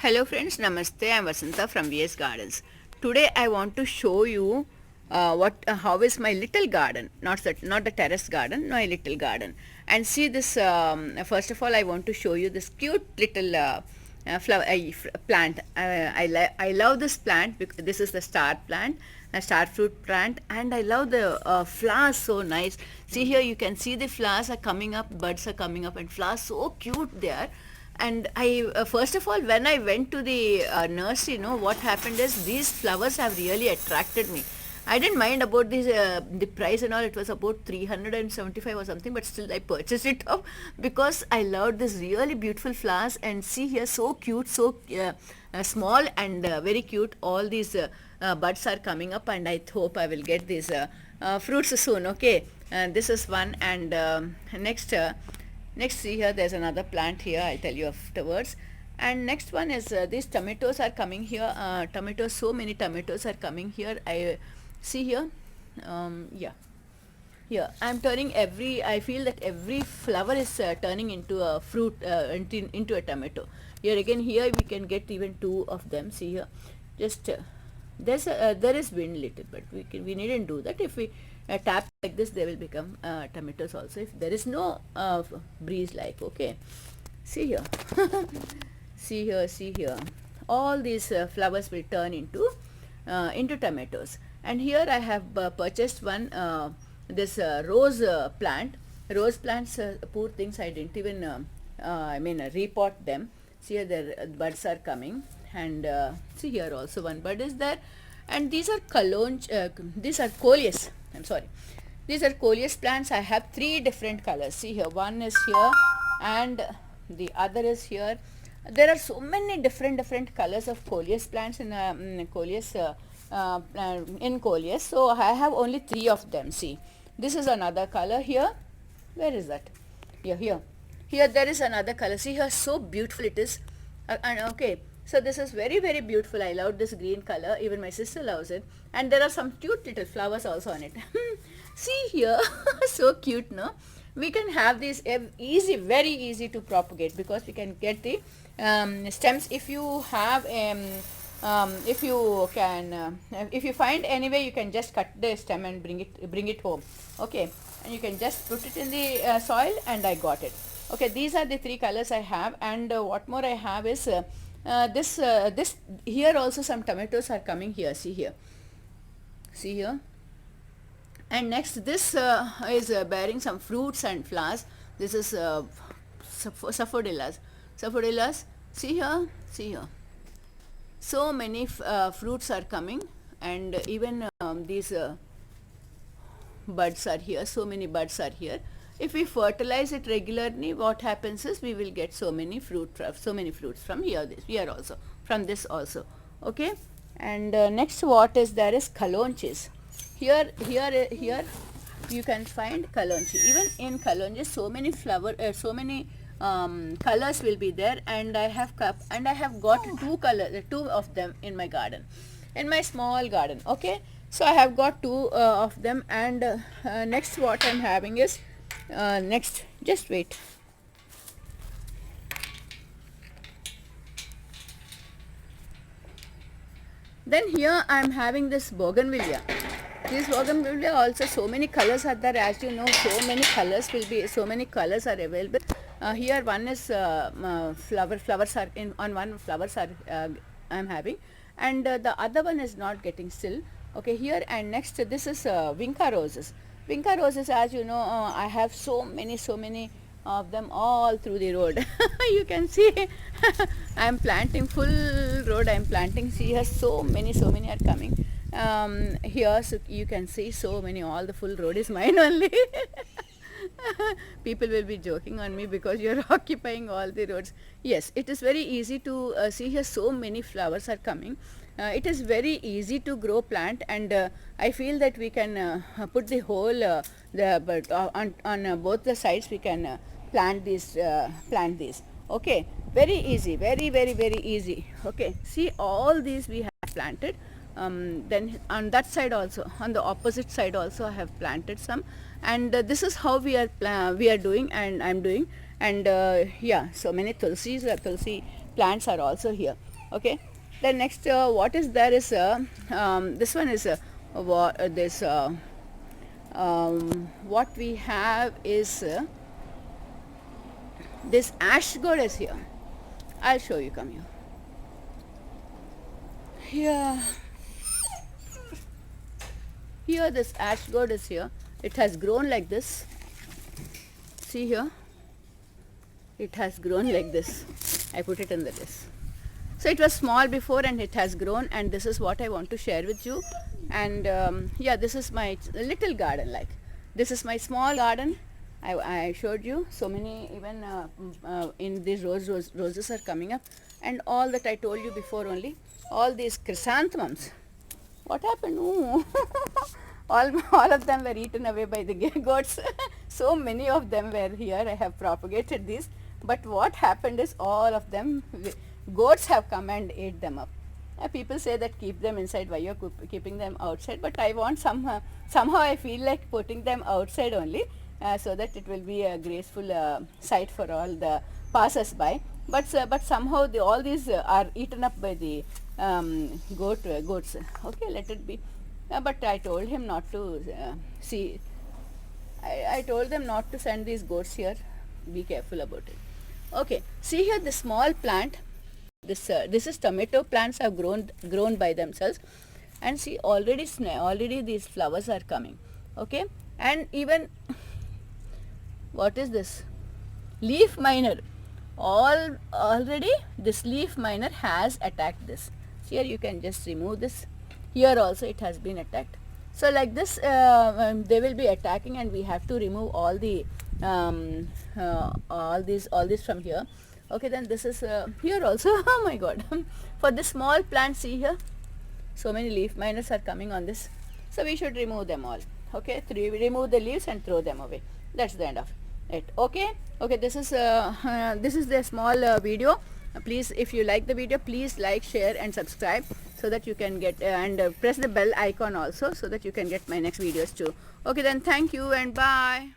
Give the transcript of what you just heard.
Hello friends, Namaste. I'm Vasanta from VS Gardens. Today I want to show you how is my little garden, not the terrace garden, my little garden. And see this. First of all, I want to show you this cute little plant. I love this plant because this is the star plant, a star fruit plant, and I love the flowers. So nice. See here, you can see the flowers are coming up, buds are coming up, and flowers so cute they are. And I first of all, when I went to the nursery, what happened is these flowers have really attracted me. I didn't mind about the price and all. It was about 375 or something, but still I purchased it up because I loved this really beautiful flowers. And see here, so cute, so small and very cute. All these buds are coming up, and I hope I will get these fruits soon. Okay, this is one, and next, see here, there's another plant here. I'll tell you afterwards. And next one is these tomatoes are coming here. Tomatoes, so many tomatoes are coming here. I see here. Yeah. Here, I'm turning I feel that every flower is turning into a fruit, into a tomato. Here again, here we can get even two of them. See here. Just there is wind little, but we needn't do that. If we tap like this, they will become tomatoes also. If there is no breeze, like, okay, see here, see here, all these flowers will turn into tomatoes. And here I have purchased one this rose plant. Rose plants, poor things, I didn't even repot them. See here, the buds are coming, and see here also one bud is there. And these are these are coleus, I'm sorry, these are coleus plants. I have three different colors. See here, one is here and the other is here. There are so many different colors of coleus plants in coleus. So I have only three of them. See, this is another color here. Where is that? Here there is another color. See here, so beautiful it is. And okay, so this is very beautiful. I love this green color. Even my sister loves it. And there are some cute little flowers also on it. See here, so cute, no? We can have these very easy to propagate because we can get the stems. If you have if you find any way, you can just cut the stem and bring it home. Okay, and you can just put it in the soil, and I got it. Okay, these are the three colors I have. And what more I have is this here also some tomatoes are coming here. See here. And next, this is bearing some fruits and flowers. This is Saphodilas. See here. So many fruits are coming, and even these buds are here. So many buds are here. If we fertilize it regularly, what happens is we will get so many fruits from here also, from this also. Okay. And next, what is there is kalonchis. Here you can find kalonchi. Even in kalonchi, so many colors will be there. And I have got two of them in my garden, in my small garden. Okay, so I have got two of them. And next, what I'm having is next, just wait. Then here I am having this bougainvillea. This bougainvillea also, so many colors are there. As you know, so many colors are available. Here one is flowers are on one, flowers are I am having, and the other one is not getting still. Okay, here. And next, this is vinca roses. Vinca roses, as you know, I have so many of them all through the road. You can see I am planting full road. I am planting. See here, so many are coming. Here, so you can see so many. All the full road is mine only. People will be joking on me because you are occupying all the roads. Yes, it is very easy to see here, so many flowers are coming. It is very easy to grow plant, and I feel that we can put the whole but on both the sides we can plant these. Okay, very easy, very easy. Okay, see, all these we have planted. Then on that side also, on the opposite side also, I have planted some. And this is how we are doing, and I'm doing. And yeah, so many tulsi plants are also here. Okay, then next what is there is this one is this what we have is this ash goddess here. I'll show you, come here. Here this ash goddess here, it has grown like this. See here, it has grown like this. I put it in this. So it was small before and it has grown, and this is what I want to share with you. And yeah, this is my little garden. Like, this is my small garden. I showed you so many, even in these roses are coming up, and all that I told you before only, all these chrysanthemums. What happened? Ooh. all of them were eaten away by the goats. So many of them were here. I have propagated these, but what happened is all of them, goats have come and ate them up. People say that keep them inside, why you're keeping them outside, but I want somehow I feel like putting them outside only, so that it will be a graceful sight for all the passers by. But somehow all these are eaten up by the goats. Okay, let it be. But I told him not to see. I told them not to send these goats here. Be careful about it. Okay, see here the small plant. This is tomato plants have grown by themselves, and see already these flowers are coming. Okay, and even what is this? Leaf miner. Already this leaf miner has attacked this. Here you can just remove this. Here also it has been attacked. So like this they will be attacking, and we have to remove all the all these from here. Okay, then this is here also. Oh my god. For this small plant, see here, so many leaf miners are coming on this, so we should remove them all. Okay, remove the leaves and throw them away. That's the end of it. Okay, this is the small video. Please, if you like the video, please like, share and subscribe, so that you can get and press the bell icon also, so that you can get my next videos too. Okay, then thank you and bye.